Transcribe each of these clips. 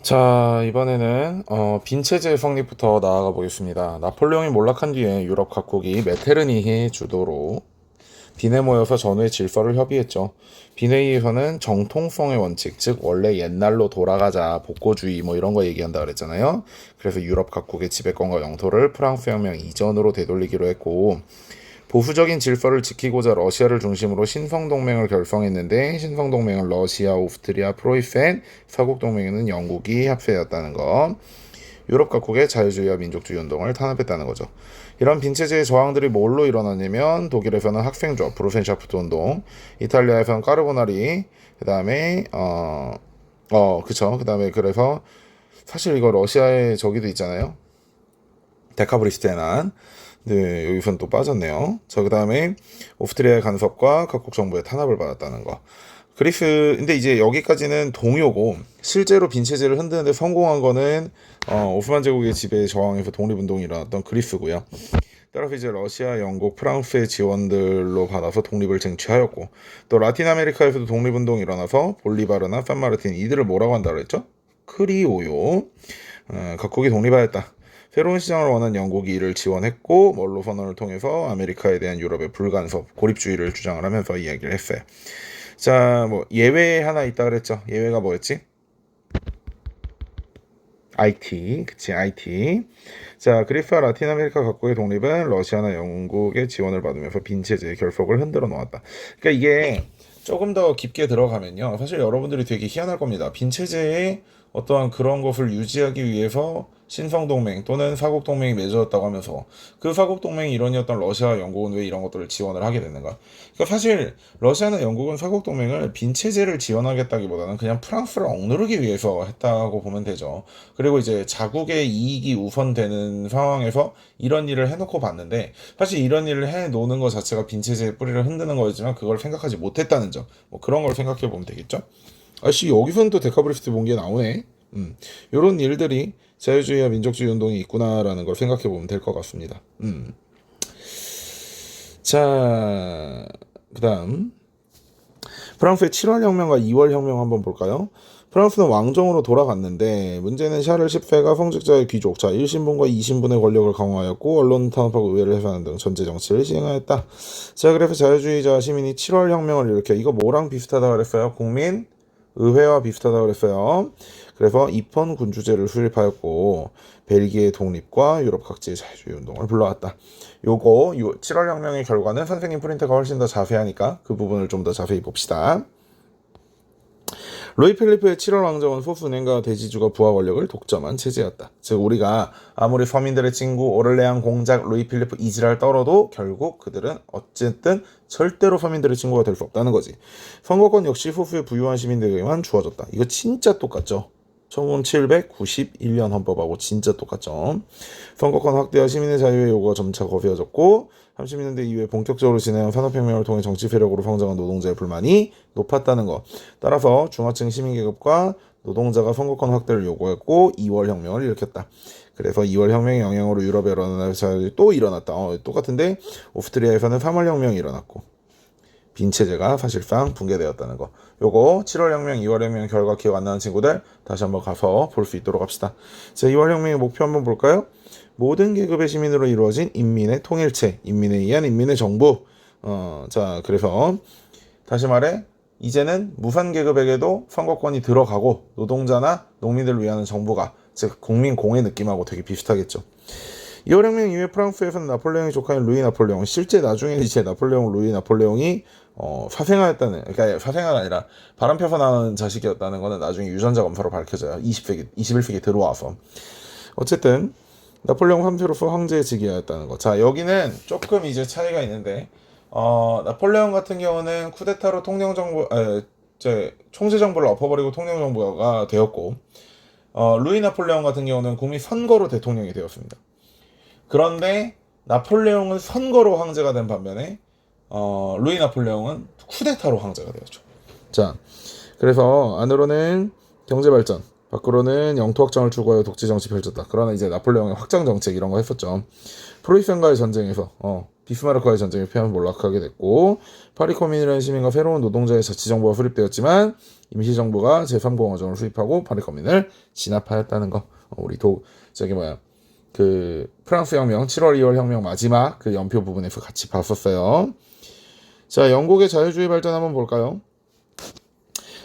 자, 이번에는 빈체제 성립부터 나아가 보겠습니다. 나폴레옹이 몰락한 뒤에 유럽 각국이 메테르니히 주도로 빈에 모여서 전후의 질서를 협의했죠. 빈회의에서는 정통성의 원칙, 즉 원래 옛날로 돌아가자, 복고주의 뭐 이런 거 얘기한다 그랬잖아요. 그래서 유럽 각국의 지배권과 영토를 프랑스 혁명 이전으로 되돌리기로 했고, 보수적인 질서를 지키고자 러시아를 중심으로 신성동맹을 결성했는데, 신성동맹은 러시아, 오스트리아, 프로이센, 서국동맹에는 영국이 합세였다는 거. 유럽 각국의 자유주의와 민족주의 운동을 탄압했다는 거죠. 이런 빈체제의 저항들이 뭘로 일어났냐면, 독일에서는 학생조합 브루센샤프트 운동, 이탈리아에서는 까르보나리, 그 다음에 그쵸, 그 다음에 그래서 사실 이거 러시아의 저기도 있잖아요, 데카브리스테난. 네, 여기선 또 빠졌네요. 자, 그 다음에 오스트리아의 간섭과 각국 정부의 탄압을 받았다는 거. 그리스, 근데 이제 여기까지는 동요고, 실제로 빈체제를 흔드는데 성공한 거는 오스만 제국의 지배에 저항해서 독립운동이 일어났던 그리스고요. 따라서 이제 러시아, 영국, 프랑스의 지원들로 받아서 독립을 쟁취하였고, 또 라틴 아메리카에서도 독립운동이 일어나서 볼리바르나 산마르틴, 이들을 뭐라고 한다고 했죠? 크리오요. 각국이 독립하였다. 새로운 시장을 원한 영국이 이를 지원했고, 원로 선언을 통해서 아메리카에 대한 유럽의 불간섭, 고립주의를 주장을 하면서 이야기를 했어요. 자, 뭐 예외 하나 있다 그랬죠. 예외가 뭐였지? IT, 그치, IT. 자, 그리스와 라틴 아메리카 각국의 독립은 러시아나 영국의 지원을 받으면서 빈체제의 결속을 흔들어 놓았다. 그러니까 이게 조금 더 깊게 들어가면요, 사실 여러분들이 되게 희한할 겁니다. 빈체제의 어떠한 그런 것을 유지하기 위해서 신성동맹 또는 사국동맹이 맺어졌다고 하면서, 그 사국동맹이 일원이었던 러시아와 영국은 왜 이런 것들을 지원을 하게 됐는가? 그러니까 사실 러시아나 영국은 사국동맹을 빈체제를 지원하겠다기보다는 그냥 프랑스를 억누르기 위해서 했다고 보면 되죠. 그리고 이제 자국의 이익이 우선되는 상황에서 이런 일을 해놓고 봤는데, 사실 이런 일을 해놓는 것 자체가 빈체제의 뿌리를 흔드는 거였지만 그걸 생각하지 못했다는 점, 뭐 그런 걸 생각해 보면 되겠죠. 아씨, 여기서는 또 데카브리스트 본 게 나오네. 요런 일들이 자유주의와 민족주의 운동이 있구나라는 걸 생각해 보면 될 것 같습니다. 자, 그다음 프랑스의 7월 혁명과 2월 혁명 한번 볼까요? 프랑스는 왕정으로 돌아갔는데, 문제는 샤를 10세가 성직자의 귀족, 자 1신분과 2신분의 권력을 강화하였고, 언론 탄압하고 의회를 해산하는 등 전제 정치를 시행하였다. 자, 그래서 자유주의자 시민이 7월 혁명을 일으켜, 이거 뭐랑 비슷하다 그랬어요? 국민 의회와 비슷하다 그랬어요. 그래서 입헌 군주제를 수립하였고, 벨기에 독립과 유럽 각지의 자유주의 운동을 불러왔다. 요거 7월 혁명의 결과는 선생님 프린트가 훨씬 더 자세하니까 그 부분을 좀 더 자세히 봅시다. 루이 필리프의 7월 왕정은 소수 은행가 대지주가 부하 권력을 독점한 체제였다. 즉 우리가 아무리 서민들의 친구 오를레앙 공작 루이 필리프 이지랄 떨어도 결국 그들은 어쨌든 절대로 서민들의 친구가 될 수 없다는 거지. 선거권 역시 소수의 부유한 시민들에게만 주어졌다. 이거 진짜 똑같죠. 1791년 헌법하고 진짜 똑같죠. 선거권 확대와 시민의 자유의 요구가 점차 거세어졌고, 30년대 이후에 본격적으로 진행한 산업혁명을 통해 정치 세력으로 성장한 노동자의 불만이 높았다는 것. 따라서 중하층 시민계급과 노동자가 선거권 확대를 요구했고 2월 혁명을 일으켰다. 그래서 2월 혁명의 영향으로 유럽에 일어난 자유들이 또 일어났다. 똑같은데 오스트리아에서는 3월 혁명이 일어났고, 빈체제가 사실상 붕괴되었다는 거. 요거 7월 혁명, 2월 혁명 결과 기억 안 나는 친구들 다시 한번 가서 볼 수 있도록 합시다. 자, 2월 혁명의 목표 한번 볼까요? 모든 계급의 시민으로 이루어진 인민의 통일체, 인민에 의한 인민의 정부. 자, 그래서 다시 말해, 이제는 무산 계급에게도 선거권이 들어가고, 노동자나 농민들을 위한 정부가, 즉 국민 공의 느낌하고 되게 비슷하겠죠. 2월 혁명 이후에 프랑스에서는 나폴레옹의 조카인 루이 나폴레옹, 실제 나중에 이제 나폴레옹 루이 나폴레옹이 사생아였다는, 그러니까 사생아가 아니라 바람 펴서 낳은 자식이었다는 거는 나중에 유전자 검사로 밝혀져요. 21세기 들어와서. 어쨌든 나폴레옹 3세로서 황제의 직위하였다는 거. 자, 여기는 조금 이제 차이가 있는데, 나폴레옹 같은 경우는 쿠데타로 총재정부를 엎어버리고 통령정부가 되었고, 루이 나폴레옹 같은 경우는 국민 선거로 대통령이 되었습니다. 그런데 나폴레옹은 선거로 황제가 된 반면에 루이 나폴레옹은 쿠데타로 황제가 되었죠. 자, 그래서 안으로는 경제발전, 밖으로는 영토 확장을 추구하여 독재 정치 펼쳤다. 그러나 이제 나폴레옹의 확장 정책 이런 거 했었죠. 프로이센과의 전쟁에서 비스마르크와의 전쟁에 패하며 몰락하게 됐고 파리 커민이라는 시민과 새로운 노동자의 자치정부가 수립되었지만 임시정부가 제3공화정을 수립하고 파리 커민을 진압하였다는 거. 우리 그 프랑스 혁명 7월 2월 혁명 마지막 그 연표 부분에서 같이 봤었어요. 자, 영국의 자유주의 발전 한번 볼까요?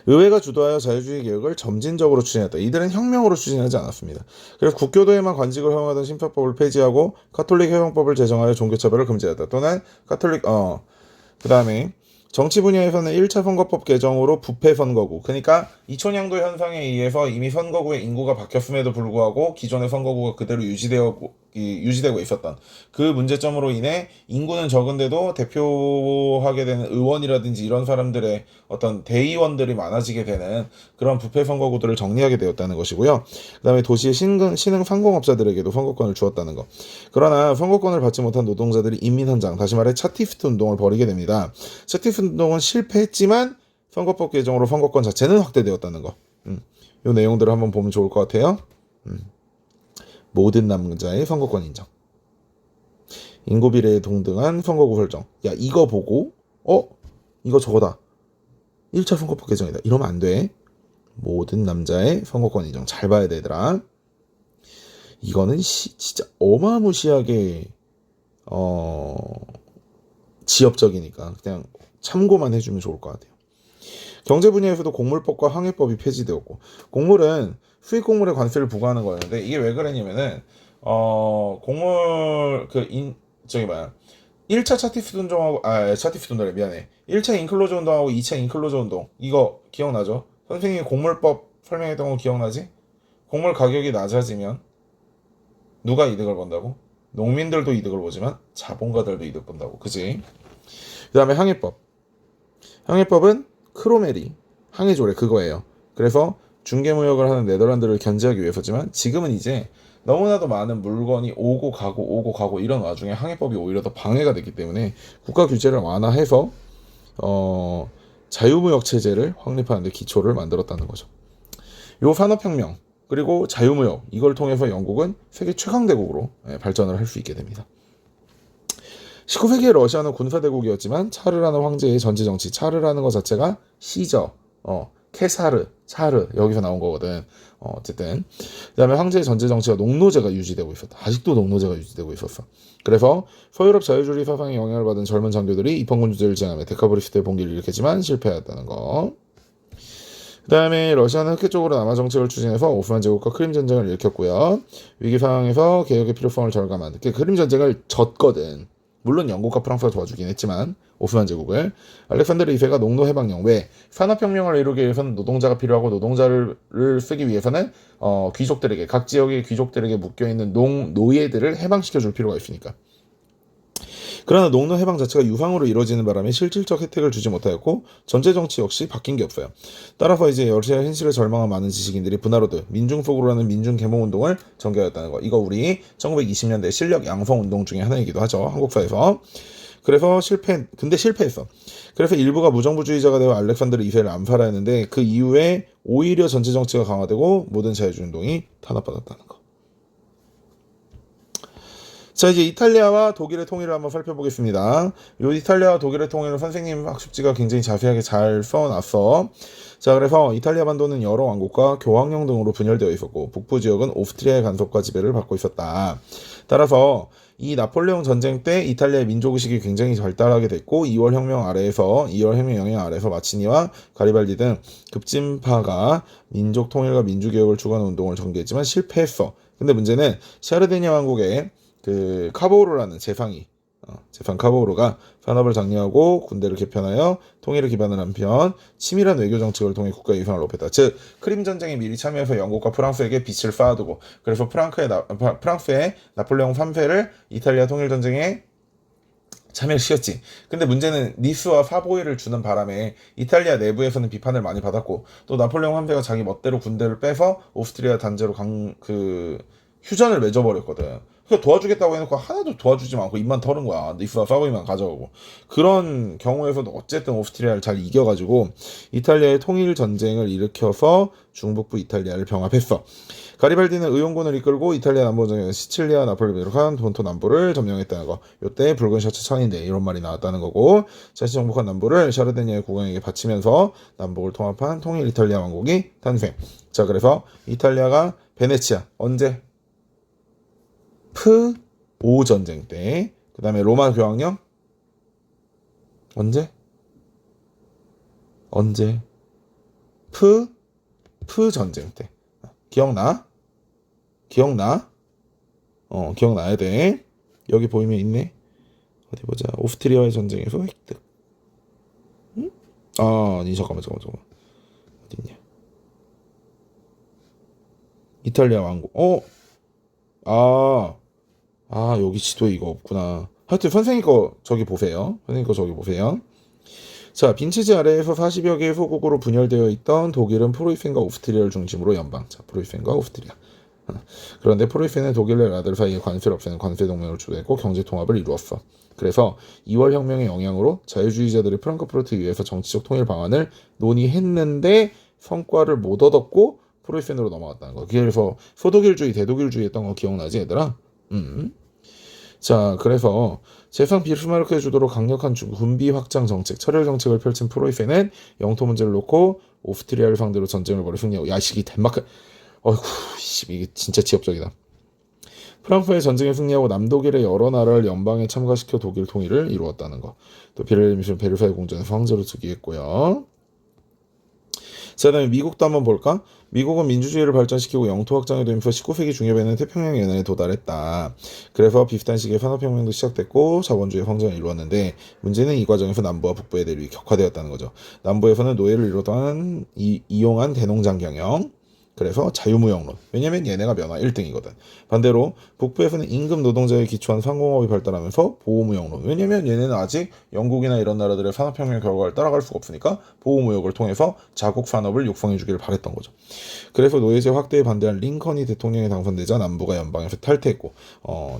의회가 주도하여 자유주의 개혁을 점진적으로 추진했다. 이들은 혁명으로 추진하지 않았습니다. 그래서 국교도에만 관직을 허용하던 심사법을 폐지하고 가톨릭 해방법을 제정하여 종교차별을 금지했다. 또는 그 다음에 정치 분야에서는 1차 선거법 개정으로 부패 선거구, 그러니까 이촌양도 현상에 의해서 이미 선거구의 인구가 바뀌었음에도 불구하고 기존의 선거구가 그대로 유지되고 있었던 그 문제점으로 인해 인구는 적은데도 대표하게 되는 의원이라든지 이런 사람들의 어떤 대의원들이 많아지게 되는 그런 부패 선거구들을 정리하게 되었다는 것이고요. 그 다음에 도시의 신흥 상공업자들에게도 선거권을 주었다는 것. 그러나 선거권을 받지 못한 노동자들이 인민헌장, 다시 말해 차티스트 운동을 벌이게 됩니다. 차티스트 운동은 실패했지만 선거법 개정으로 선거권 자체는 확대되었다는 거. 이 내용들을 한번 보면 좋을 것 같아요. 모든 남자의 선거권 인정. 인구 비례에 동등한 선거구 설정. 야, 이거 보고 이거 저거다. 1차 선거법 개정이다. 이러면 안 돼. 모든 남자의 선거권 인정. 잘 봐야 돼, 얘들아. 이거는 진짜 어마무시하게 지엽적이니까 그냥 참고만 해주면 좋을 것 같아요. 경제 분야에서도 곡물법과 항해법이 폐지되었고, 곡물은 수입 곡물에 관세를 부과하는 거였는데 이게 왜 그랬냐면은 곡물 1차 차티스트 운동하고 차티스트 운동래 미안해. 1차 인클로저 운동하고 2차 인클로저 운동 이거 기억나죠? 선생님이 곡물법 설명했던 거 기억나지? 곡물 가격이 낮아지면 누가 이득을 본다고? 농민들도 이득을 보지만 자본가들도 이득 본다고. 그지? 그 다음에 항해법은 크로메리 항해조례 그거예요. 그래서 중개무역을 하는 네덜란드를 견제하기 위해서지만 지금은 이제 너무나도 많은 물건이 오고 가고 이런 와중에 항해법이 오히려 더 방해가 됐기 때문에 국가 규제를 완화해서 자유무역 체제를 확립하는 데 기초를 만들었다는 거죠. 요 산업혁명 그리고 자유무역 이걸 통해서 영국은 세계 최강대국으로 발전을 할 수 있게 됩니다. 19세기의 러시아는 군사대국이었지만 차르라는 황제의 전제정치, 차르라는 것 자체가 시저, 차르 여기서 나온 거거든. 어쨌든 그 다음에 황제의 전제정치가 농노제가 유지되고 있었다. 아직도 농노제가 유지되고 있었어. 그래서 서유럽 자유주의 사상에 영향을 받은 젊은 장교들이 입헌군주제를 지향하며 데카브리스트의 봉기를 일으켰지만 실패하였다는 거. 그 다음에 러시아는 흑해 쪽으로 남하 정책을 추진해서 오스만 제국과 크림 전쟁을 일으켰고요. 위기 상황에서 개혁의 필요성을 절감한 크림 전쟁을 졌거든. 물론 영국과 프랑스가 도와주긴 했지만 오스만 제국을. 알렉산드르 2세가 농노 해방령, 왜? 산업혁명을 이루기 위해서는 노동자가 필요하고 노동자를 쓰기 위해서는 귀족들에게, 각 지역의 귀족들에게 묶여있는 노예들을 해방시켜줄 필요가 있으니까. 그러나 농노 해방 자체가 유상으로 이루어지는 바람에 실질적 혜택을 주지 못하였고 전제 정치 역시 바뀐 게 없어요. 따라서 이제 러시아 현실에 절망한 많은 지식인들이 분화로드, 민중 속으로 하는 민중 계몽 운동을 전개하였다는 거. 이거 우리 1920년대 실력 양성 운동 중에 하나이기도 하죠. 한국사에서. 그래서 실패했어. 그래서 일부가 무정부주의자가 되어 알렉산드르 2세를 암살하였는데 그 이후에 오히려 전제 정치가 강화되고 모든 자유주의 운동이 탄압받았다는 거. 자, 이제 이탈리아와 독일의 통일을 한번 살펴보겠습니다. 요 이탈리아와 독일의 통일은 선생님 학습지가 굉장히 자세하게 잘 써놨어. 자, 그래서 이탈리아 반도는 여러 왕국과 교황령 등으로 분열되어 있었고 북부 지역은 오스트리아의 간섭과 지배를 받고 있었다. 따라서 이 나폴레옹 전쟁 때 이탈리아의 민족의식이 굉장히 발달하게 됐고 2월 혁명 영향 아래에서 마치니와 가리발디 등 급진파가 민족 통일과 민주개혁을 추구하는 운동을 전개했지만 실패했어. 근데 문제는 샤르데니아 왕국의 그 카보로라는 재상 카보로가 산업을 장려하고 군대를 개편하여 통일을 기반으로 한 편 치밀한 외교 정책을 통해 국가의 위상을 높였다. 즉 크림 전쟁에 미리 참여해서 영국과 프랑스에게 빚을 쌓아두고 그래서 프랑스의 나폴레옹 3세를 이탈리아 통일 전쟁에 참여를 시켰지. 근데 문제는 니스와 사보이를 주는 바람에 이탈리아 내부에서는 비판을 많이 받았고 또 나폴레옹 3세가 자기 멋대로 군대를 빼서 오스트리아 단제로 휴전을 맺어버렸거든. 그러니까 도와주겠다고 해놓고 하나도 도와주지 않고 입만 털은 거야. 니프와 파브리만 가져가고. 그런 경우에서도 어쨌든 오스트리아를 잘 이겨가지고 이탈리아의 통일 전쟁을 일으켜서 중북부 이탈리아를 병합했어. 가리발디는 의용군을 이끌고 이탈리아 남부전에 시칠리아 나폴리를 비롯한 본토 남부를 점령했다는 거. 요때 붉은 셔츠 천인데 이런 말이 나왔다는 거고, 자신이 정복한 남부를 샤르데니아의 국왕에게 바치면서 남북을 통합한 통일 이탈리아 왕국이 탄생. 자, 그래서 이탈리아가 베네치아 언제? 프5 전쟁 때. 그 다음에 로마 교황령 언제? 프 전쟁 때. 기억나? 기억나야 돼. 여기 보이면 있네. 어디 보자. 오스트리아의 전쟁에서 획득. 응? 아니 잠깐만. 어디 있냐? 이탈리아 왕국. 여기 지도에 이거 없구나. 하여튼 선생님 거 저기 보세요. 자, 빈치지 아래에서 40여 개의 소국으로 분열되어 있던 독일은 프로이센과 오스트리아를 중심으로 연방. 자, 프로이센과 오스트리아. 그런데 프로이센은 독일과 라들 사이의 관세를 없애는 관세 동맹을 주도했고 경제 통합을 이루었어. 그래서 2월 혁명의 영향으로 자유주의자들이 프랑크푸르트 의회에서 정치적 통일 방안을 논의했는데 성과를 못 얻었고 프로이센으로 넘어갔다는 거. 그래서 소독일주의, 대독일주의 했던 거 기억나지 얘들아? 자, 그래서 제상 비스마르크의 주도로 강력한 군비 확장 정책, 철혈 정책을 펼친 프로이센은 영토 문제를 놓고 오스트리아를 상대로 전쟁을 벌여 승리하고, 야, 이게 덴마크, 어이구, 이게 진짜 지역적이다. 프랑스의 전쟁에 승리하고 남독일의 여러 나라를 연방에 참가시켜 독일 통일을 이루었다는 거. 또 베르사유 궁전에서 황제로 즉위했고요. 자, 그다음에 미국도 한번 볼까? 미국은 민주주의를 발전시키고 영토 확장에 도움해서 19세기 중엽에는 태평양 연안에 도달했다. 그래서 비슷한 시기에 산업혁명도 시작됐고 자본주의 성장을 이루었는데 문제는 이 과정에서 남부와 북부의 대립이 격화되었다는 거죠. 남부에서는 노예를 이용한 대농장 경영, 그래서 자유무역론. 왜냐면 얘네가 면화 1등이거든. 반대로 북부에서는 임금 노동자에 기초한 상공업이 발달하면서 보호무역론. 왜냐면 얘네는 아직 영국이나 이런 나라들의 산업혁명 결과를 따라갈 수가 없으니까 보호무역을 통해서 자국 산업을 육성해 주기를 바랬던 거죠. 그래서 노예제 확대에 반대한 링컨이 대통령에 당선되자 남부가 연방에서 탈퇴했고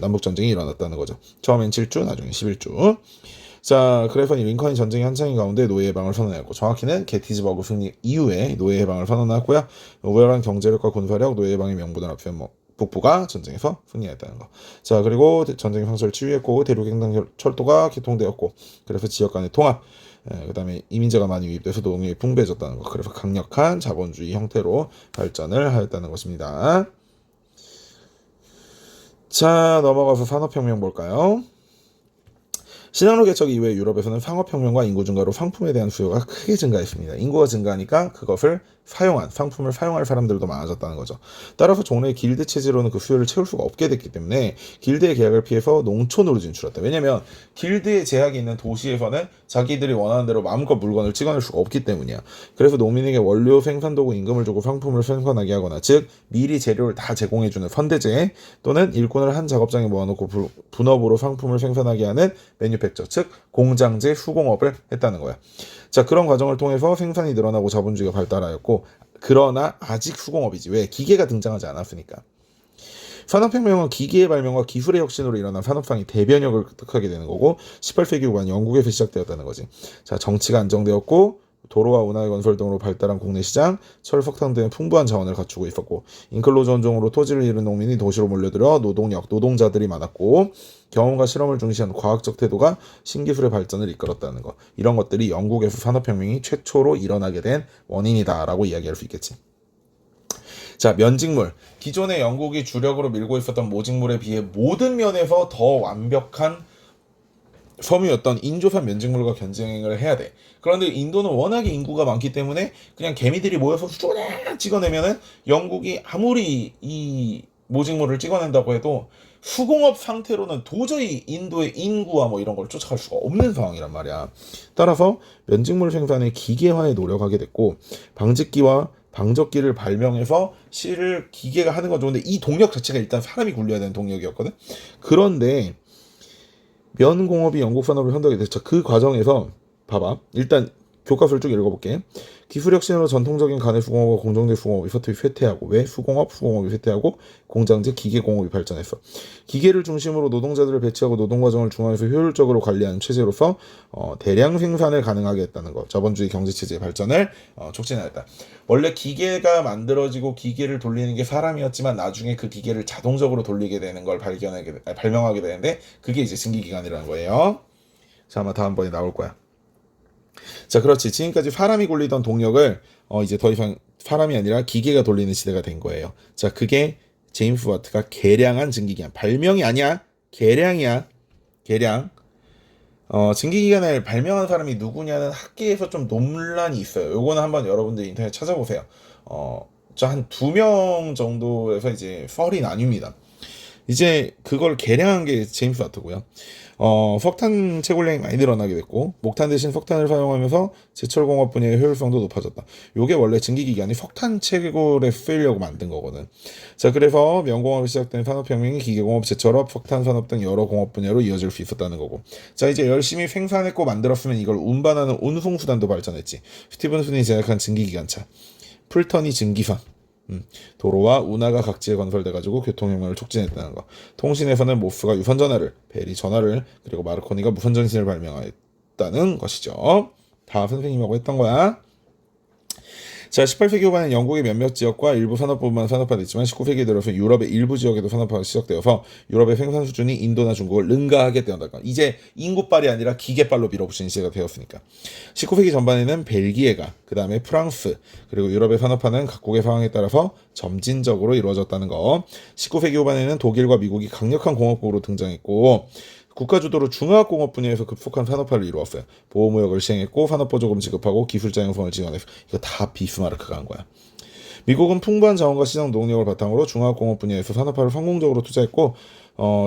남북전쟁이 일어났다는 거죠. 처음엔 7주, 나중에 11주. 자, 그래서 링컨이 전쟁의 한창인 가운데 노예 해방을 선언했고, 정확히는 게티즈버그 승리 이후에 노예 해방을 선언했고요. 우월한 경제력과 군사력, 노예 해방의 명분을 앞세운 북부가 전쟁에서 승리했다는 거. 자, 그리고 전쟁의 상처를 치유했고 대륙횡단 철도가 개통되었고, 그래서 지역 간의 통합, 그 다음에 이민자가 많이 유입돼서 노동력이 풍부해졌다는 거. 그래서 강력한 자본주의 형태로 발전을 하였다는 것입니다. 자, 넘어가서 산업혁명 볼까요? 신항로 개척 이후에 유럽에서는 상업혁명과 인구 증가로 상품에 대한 수요가 크게 증가했습니다. 인구가 증가하니까 그것을 상품을 사용할 사람들도 많아졌다는 거죠. 따라서 종래의 길드 체제로는 그 수요를 채울 수가 없게 됐기 때문에 길드의 계약을 피해서 농촌으로 진출했다. 왜냐면 길드의 제약이 있는 도시에서는 자기들이 원하는 대로 마음껏 물건을 찍어낼 수가 없기 때문이야. 그래서 농민에게 원료 생산도구 임금을 주고 상품을 생산하게 하거나, 즉 미리 재료를 다 제공해주는 선대제, 또는 일꾼을 한 작업장에 모아놓고 분업으로 상품을 생산하게 하는 매뉴팩처, 즉 공장제 수공업을 했다는 거야. 자, 그런 과정을 통해서 생산이 늘어나고 자본주의가 발달하였고, 그러나 아직 수공업이지. 왜? 기계가 등장하지 않았으니까. 산업혁명은 기계의 발명과 기술의 혁신으로 일어난 산업상의 대변혁을 획득하게 되는 거고, 18세기 후반 영국에서 시작되었다는 거지. 자, 정치가 안정되었고, 도로와 운하의 건설 등으로 발달한 국내 시장, 철, 석탄 등의 풍부한 자원을 갖추고 있었고, 인클로즈 원종으로 토지를 잃은 농민이 도시로 몰려들어 노동자들이 많았고, 경험과 실험을 중시한 과학적 태도가 신기술의 발전을 이끌었다는 것. 이런 것들이 영국에서 산업혁명이 최초로 일어나게 된 원인이다라고 이야기할 수 있겠지. 자, 면직물. 기존의 영국이 주력으로 밀고 있었던 모직물에 비해 모든 면에서 더 완벽한 섬유였던 인조산 면직물과 경쟁을 해야 돼. 그런데 인도는 워낙에 인구가 많기 때문에 그냥 개미들이 모여서 쏘냐 찍어내면은 영국이 아무리 이 모직물을 찍어낸다고 해도 수공업 상태로는 도저히 인도의 인구와 뭐 이런 걸 쫓아갈 수가 없는 상황이란 말이야. 따라서 면직물 생산의 기계화에 노력하게 됐고, 방직기와 방적기를 발명해서 실을 기계가 하는 건 좋은데 이 동력 자체가 일단 사람이 굴려야 되는 동력이었거든. 그런데 면공업이 영국 산업을 선도하게 됐죠. 그 과정에서 봐봐. 일단 교과서를 쭉 읽어볼게. 기술혁 신으로 전통적인 간의 수공업과 공정제 수공업이 서투리 쇠퇴하고 왜 수공업이 쇠퇴하고 공장제 기계공업이 발전했어. 기계를 중심으로 노동자들을 배치하고 노동과정을 중앙에서 효율적으로 관리하는 체제로서 대량 생산을 가능하게 했다는 것. 자본주의 경제체제의 발전을 촉진하였다. 원래 기계가 만들어지고 기계를 돌리는 게 사람이었지만 나중에 그 기계를 자동적으로 돌리게 되는 걸 발명하게 되는데 그게 이제 증기기관이라는 거예요. 자, 아마 다음번에 나올 거야. 자, 그렇지. 지금까지 사람이 굴리던 동력을 이제 더 이상 사람이 아니라 기계가 돌리는 시대가 된 거예요. 자, 그게 제임스 와트가 개량한 증기기관. 발명이 아니야. 개량이야. 개량. 증기기관을 발명한 사람이 누구냐는 학계에서 좀 논란이 있어요. 요거는 한번 여러분들 인터넷 찾아보세요. 한 2명 정도에서 이제 썰이 나뉩니다. 이제 그걸 개량한 게 제임스 와트고요. 석탄 채굴량이 많이 늘어나게 됐고 목탄 대신 석탄을 사용하면서 제철공업 분야의 효율성도 높아졌다. 요게 원래 증기기관이 석탄 채굴에 쓰이려고 만든 거거든. 자, 그래서 명공업이 시작된 산업혁명이 기계공업, 제철업, 석탄산업 등 여러 공업 분야로 이어질 수 있었다는 거고. 자, 이제 열심히 생산했고 만들었으면 이걸 운반하는 운송수단도 발전했지. 스티븐슨이 제작한 증기기관차, 풀턴이 증기선, 도로와 운하가 각지에 건설돼가지고 교통혁명을 촉진했다는 거. 통신에서는 모스가 유선전화를, 벨이 전화를, 그리고 마르코니가 무선전신을 발명했다는 것이죠. 다 선생님하고 했던 거야. 자, 18세기 후반엔 영국의 몇몇 지역과 일부 산업부만 산업화됐지만 19세기 들어서 유럽의 일부 지역에도 산업화가 시작되어서 유럽의 생산 수준이 인도나 중국을 능가하게 되었다. 이제 인구빨이 아니라 기계빨로 밀어붙이는 시대가 되었으니까. 19세기 전반에는 벨기에가, 그 다음에 프랑스, 그리고 유럽의 산업화는 각국의 상황에 따라서 점진적으로 이루어졌다는 거. 19세기 후반에는 독일과 미국이 강력한 공업국으로 등장했고 국가주도로 중화학공업 분야에서 급속한 산업화를 이루었어요. 보호무역을 시행했고 산업보조금 지급하고 기술자 양성을 지원했어. 이거 다 비스마르크가 한 거야. 미국은 풍부한 자원과 시장 노력을 바탕으로 중화학공업 분야에서 산업화를 성공적으로 투자했고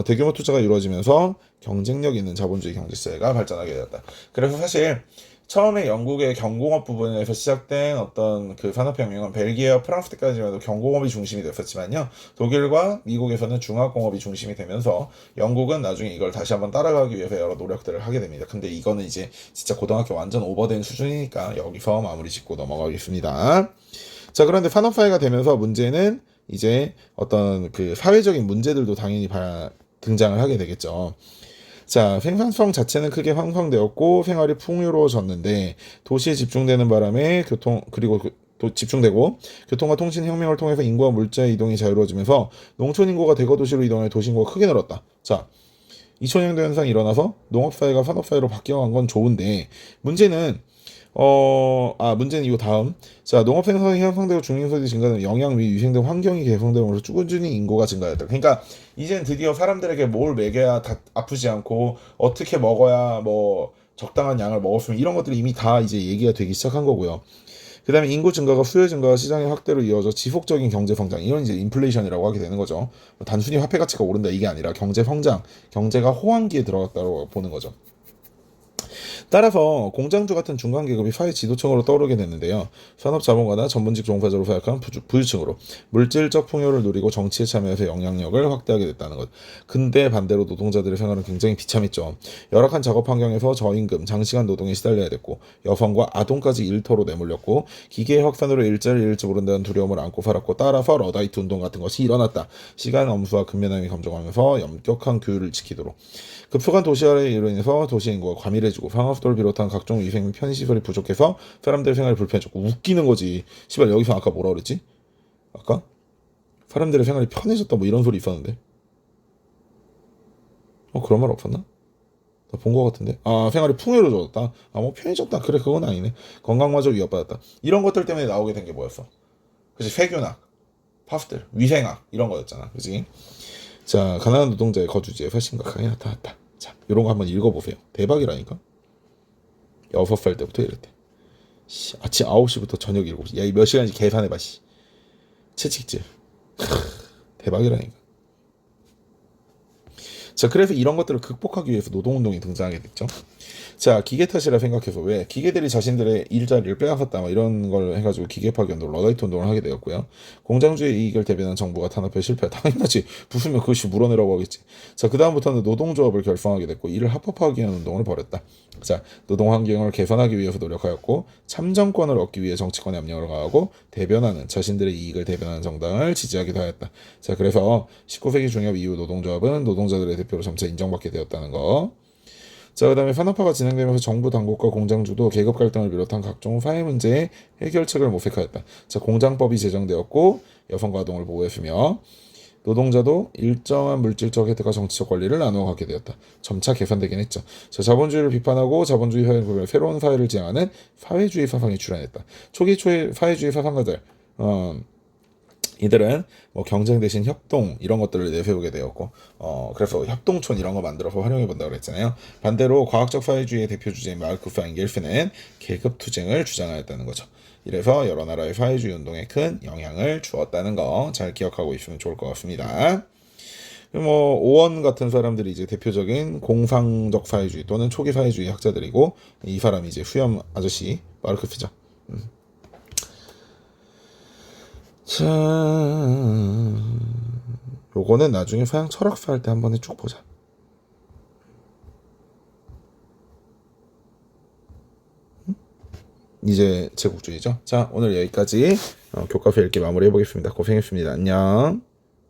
대규모 투자가 이루어지면서 경쟁력 있는 자본주의 경제체제가 발전하게 되었다. 그래서 사실 처음에 영국의 경공업 부분에서 시작된 어떤 그 산업혁명은 벨기에와 프랑스 때까지만 해도 경공업이 중심이 됐었지만요. 독일과 미국에서는 중화공업이 중심이 되면서 영국은 나중에 이걸 다시 한번 따라가기 위해서 여러 노력들을 하게 됩니다. 근데 이거는 이제 진짜 고등학교 완전 오버된 수준이니까 여기서 마무리 짓고 넘어가겠습니다. 자, 그런데 산업사회가 되면서 문제는 이제 어떤 그 사회적인 문제들도 당연히 등장을 하게 되겠죠. 자, 생산성 자체는 크게 향상되었고 생활이 풍요로워졌는데 도시에 집중되는 바람에 집중되고 교통과 통신 혁명을 통해서 인구와 물자의 이동이 자유로워지면서 농촌 인구가 대거도시로 이동해 도시 인구가 크게 늘었다. 자, 2000년대 현상이 일어나서 농업사회가 산업사회로 바뀌어간 건 좋은데 문제는 이거 다음. 자, 농업 생산이 향상되고 중립소득이 증가되면 영양 및 위생 등 환경이 개선되면서 꾸준히 인구가 증가했다. 그러니까 이젠 드디어 사람들에게 뭘 먹여야 다 아프지 않고 어떻게 먹어야 뭐 적당한 양을 먹었으면 이런 것들이 이미 다 이제 얘기가 되기 시작한 거고요. 그 다음에 인구 증가가 수요 증가와 시장의 확대로 이어져 지속적인 경제 성장, 이건 이제 인플레이션이라고 하게 되는 거죠. 단순히 화폐 가치가 오른다 이게 아니라 경제 성장, 경제가 호황기에 들어갔다고 보는 거죠. 따라서 공장주 같은 중간 계급이 사회 지도층으로 떠오르게 됐는데요. 산업자본가나 전문직 종사자로 생각한 부유층으로 물질적 풍요를 누리고 정치에 참여해서 영향력을 확대하게 됐다는 것. 근데 반대로 노동자들의 생활은 굉장히 비참했죠. 열악한 작업 환경에서 저임금, 장시간 노동에 시달려야 됐고 여성과 아동까지 일터로 내몰렸고 기계의 확산으로 일자리를 잃을지 모른다는 두려움을 안고 살았고 따라서 러다이트 운동 같은 것이 일어났다. 시간 엄수와 근면함이 감정하면서 엄격한 규율을 지키도록. 급속한 도시화로 인해서 도시 인구가 과밀해지고 상업도를 비롯한 각종 위생 및 편의시설이 부족해서 사람들의 생활이 불편해졌고 웃기는 거지. 시발 여기서 아까 뭐라 그랬지? 아까? 사람들의 생활이 편해졌다 뭐 이런 소리 있었는데 그런 말 없었나? 나 본 거 같은데. 생활이 풍요로워졌다. 뭐 편해졌다. 그래 그건 아니네. 건강마저 위협받았다. 이런 것들 때문에 나오게 된 게 뭐였어? 그치, 세균학, 파스들, 위생학 이런 거였잖아. 그치? 자, 가난한 노동자의 거주지에서 심각하게 나타났다. 자, 요런 거 한번 읽어보세요. 대박이라니까. 6살 때부터 이랬대. 아침 9시부터 저녁 7시. 야, 이 몇 시간인지 계산해봐, 씨. 채찍질. 대박이라니까. 자, 그래서 이런 것들을 극복하기 위해서 노동운동이 등장하게 됐죠. 자, 기계 탓이라 생각해서 왜 기계들이 자신들의 일자리를 빼앗았다 뭐 이런 걸 해가지고 기계 파괴 운동, 러다이트 운동을 하게 되었고요. 공장주의 이익을 대변한 정부가 탄압에 실패했다. 당연하지. 부수면 그것이 물어내라고 하겠지. 자, 그 다음부터는 노동조합을 결성하게 됐고 이를 합법화하기 위한 운동을 벌였다. 자, 노동 환경을 개선하기 위해서 노력하였고 참정권을 얻기 위해 정치권에 압력을 가하고 대변하는 자신들의 이익을 대변하는 정당을 지지하기도 하였다. 자, 그래서 19세기 중엽 이후 노동조합은 노동자들의 대표로 점차 인정받게 되었다는 거. 자, 그 다음에 산업화가 진행되면서 정부 당국과 공장주도 계급 갈등을 비롯한 각종 사회 문제의 해결책을 모색하였다. 자, 공장법이 제정되었고 여성과 아동을 보호했으며 노동자도 일정한 물질적 혜택과 정치적 권리를 나누어 갖게 되었다. 점차 개선되긴 했죠. 자, 자본주의를 비판하고 자본주의 사회를 보면 새로운 사회를 지향하는 사회주의 사상이 출현했다. 초기 사회주의 사상가들 이들은 뭐 경쟁 대신 협동 이런 것들을 내세우게 되었고 그래서 협동촌 이런 거 만들어서 활용해 본다고 그랬잖아요. 반대로 과학적 사회주의의 대표 주제인 마르크스 엥겔스는 계급 투쟁을 주장하였다는 거죠. 이래서 여러 나라의 사회주의 운동에 큰 영향을 주었다는 거 잘 기억하고 있으면 좋을 것 같습니다. 뭐 오원 같은 사람들이 이제 대표적인 공상적 사회주의 또는 초기 사회주의 학자들이고 이 사람이 이제 수염 아저씨 마르크스죠. 자, 요거는 나중에 서양 철학사 할 때 한 번에 쭉 보자. 이제 제국주의죠. 자, 오늘 여기까지 교과서 읽기 마무리해 보겠습니다. 고생했습니다. 안녕.